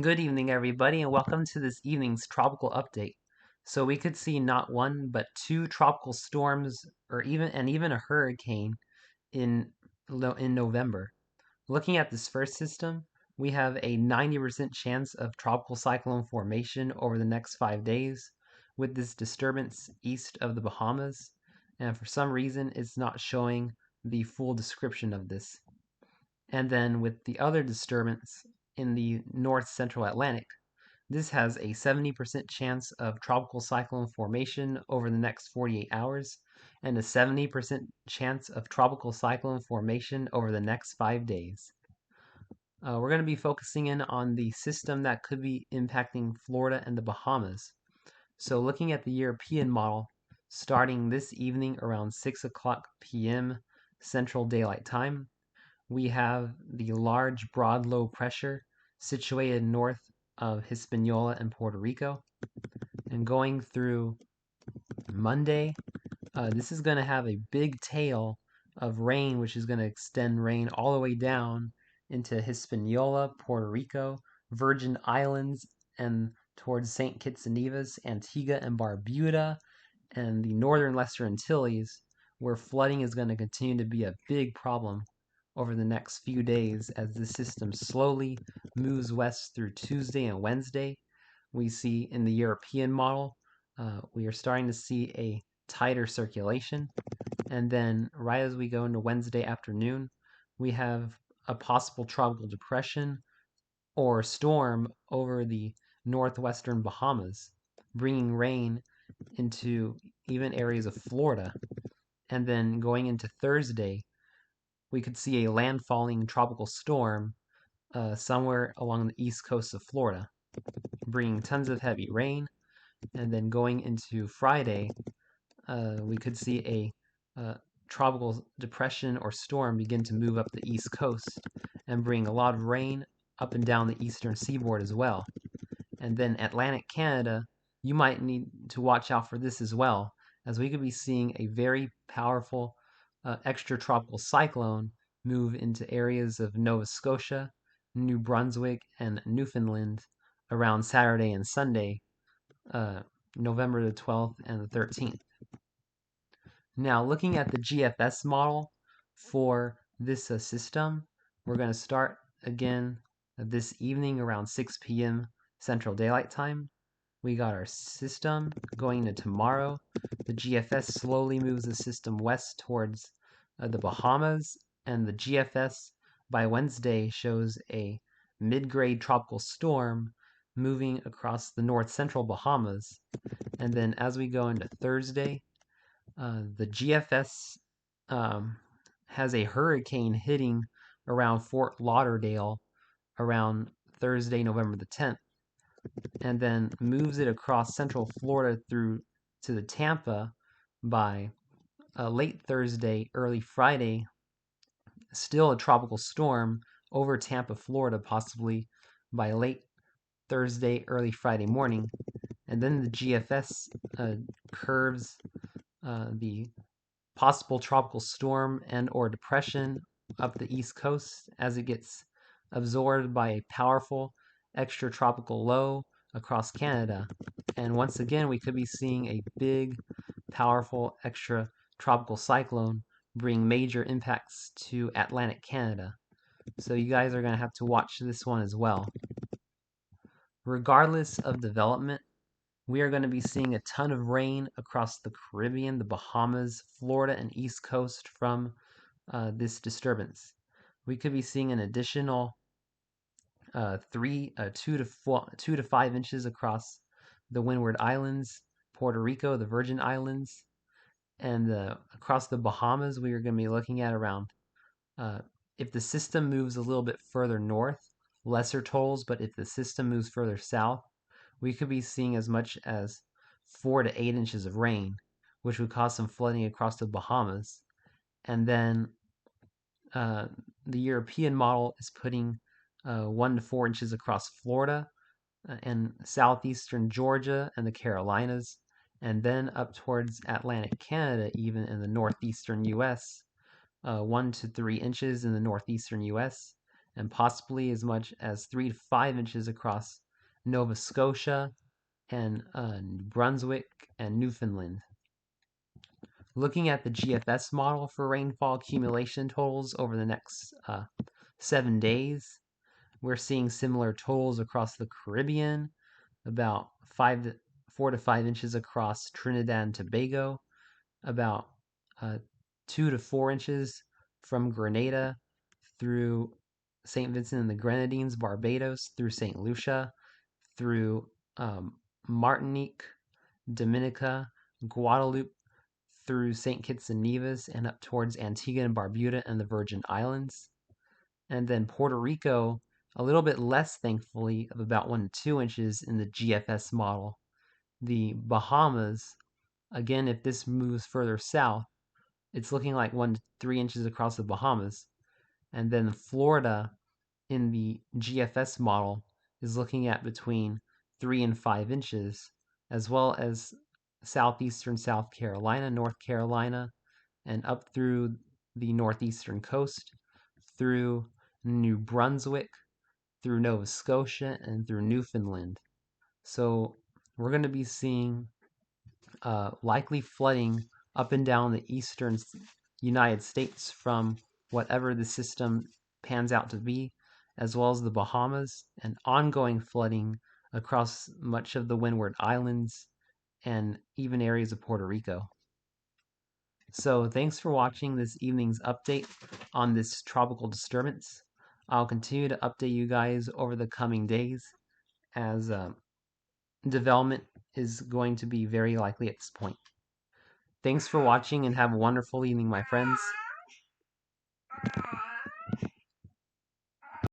Good evening, everybody, and welcome to this evening's tropical update. So we could see not one but two tropical storms, or even a hurricane in in November. Looking at this first system, we have a 90% chance of tropical cyclone formation over the next 5 days, with this disturbance east of the Bahamas. And for some reason, it's not showing the full description of this. And then with the other disturbance in the north central Atlantic, this has a 70% chance of tropical cyclone formation over the next 48 hours and a 70% chance of tropical cyclone formation over the next 5 days. We're going to be focusing in on the system that could be impacting Florida and the Bahamas. So, looking at the European model, starting this evening around 6 o'clock p.m. Central Daylight Time, we have the large broad low pressure situated north of Hispaniola and Puerto Rico. And going through Monday, this is going to have a big tail of rain, which is going to extend rain all the way down into Hispaniola, Puerto Rico, Virgin Islands, and towards St. Kitts and Nevis, Antigua and Barbuda, and the northern Lesser Antilles, where flooding is going to continue to be a big problem over the next few days as the system slowly moves west through Tuesday and Wednesday. We see in the European model, we are starting to see a tighter circulation. And then, right as we go into Wednesday afternoon, we have a possible tropical depression or storm over the northwestern Bahamas, bringing rain into even areas of Florida. And then going into Thursday, we could see a landfalling tropical storm somewhere along the east coast of Florida, bringing tons of heavy rain. And then going into Friday, we could see a tropical depression or storm begin to move up the east coast and bring a lot of rain up and down the eastern seaboard as well. And then Atlantic Canada, you might need to watch out for this as well, as we could be seeing a very powerful extratropical cyclone move into areas of Nova Scotia, New Brunswick, and Newfoundland around Saturday and Sunday, uh, November the 12th and the 13th. Now, looking at the GFS model for this system, we're going to start again this evening around 6 p.m. Central Daylight Time. We got our system going into tomorrow. The GFS slowly moves the system west towards the Bahamas, and the GFS by Wednesday shows a mid-grade tropical storm moving across the north central Bahamas. And then as we go into Thursday, the GFS has a hurricane hitting around Fort Lauderdale around Thursday, November the 10th, and then moves it across central Florida through to the Tampa by late Thursday, early Friday. Still a tropical storm over Tampa, Florida, possibly by late Thursday, early Friday morning. And then the GFS curves the possible tropical storm and or depression up the east coast as it gets absorbed by a powerful extratropical low across Canada. And once again, we could be seeing a big, powerful extratropical cyclone bring major impacts to Atlantic Canada. So you guys are going to have to watch this one as well. Regardless of development, we are going to be seeing a ton of rain across the Caribbean, the Bahamas, Florida, and East Coast from this disturbance. We could be seeing an additional 2 to 5 inches across the Windward Islands, Puerto Rico, the Virgin Islands, and across the Bahamas. We are going to be looking at around, if the system moves a little bit further north, lesser totals, but if the system moves further south, we could be seeing as much as 4 to 8 inches of rain, which would cause some flooding across the Bahamas. And then the European model is putting 1 to 4 inches across Florida and southeastern Georgia and the Carolinas, and then up towards Atlantic Canada, even in the northeastern U.S., 1 to 3 inches in the northeastern U.S., and possibly as much as 3 to 5 inches across Nova Scotia and New Brunswick and Newfoundland. Looking at the GFS model for rainfall accumulation totals over the next 7 days, we're seeing similar totals across the Caribbean, about 4 to 5 inches across Trinidad and Tobago, about 2 to 4 inches from Grenada through St. Vincent and the Grenadines, Barbados, through St. Lucia, through Martinique, Dominica, Guadeloupe, through St. Kitts and Nevis, and up towards Antigua and Barbuda and the Virgin Islands. And then Puerto Rico, a little bit less, thankfully, of about 1 to 2 inches in the GFS model. The Bahamas, again, if this moves further south, it's looking like 1 to 3 inches across the Bahamas. And then Florida, in the GFS model, is looking at between 3 and 5 inches, as well as southeastern South Carolina, North Carolina, and up through the northeastern coast, through New Brunswick, through Nova Scotia, and through Newfoundland. So we're going to be seeing likely flooding up and down the eastern United States from whatever the system pans out to be, as well as the Bahamas, and ongoing flooding across much of the Windward Islands and even areas of Puerto Rico. So thanks for watching this evening's update on this tropical disturbance. I'll continue to update you guys over the coming days as development is going to be very likely at this point. Thanks for watching and have a wonderful evening, my friends.